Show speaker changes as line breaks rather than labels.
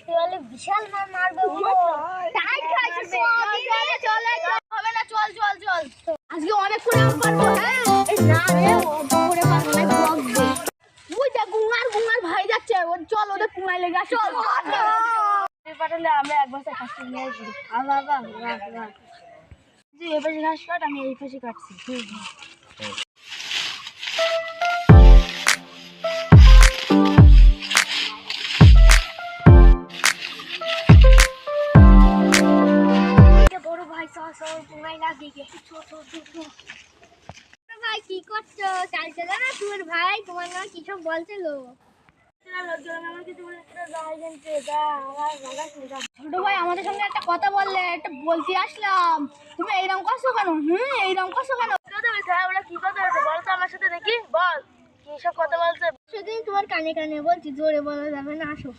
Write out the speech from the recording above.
আজকে বলে বিশাল মার মারবে টাইট খাইছে চলে হবে না চল চল চল আজকে অনেক করে আম পারবো হ্যাঁ না রে করে পারবো না বকবে ওই দেখ গুঙ্গার ভাই যাচ্ছে চল ওদের পুঙ্গাই লেগে চল পাঠালে আমরা এক বছর কাজ নিয়ে আসবি বাবা রাখ তুই এই পাশে ঘাস কাট আমি এই পাশে কাটছি বড় ভাই সব পুঙ্গাই লাগিয়ে গেছে ভাই কি করছো চাইছে না তোর ভাই তোমার না কি সব বলছিল ছোট ভাই আমাদের সঙ্গে একটা কথা বললে একটা বলতে আসলাম তুমি এইরকম করছো কেন এইরকম করছো কেন ওরা কি কথা বলছে বলতো আমার সাথে দেখি বল কি সব কথা বলছে সেদিন তোমার কানে কানে বলছি জোরে বলা যাবে না আসো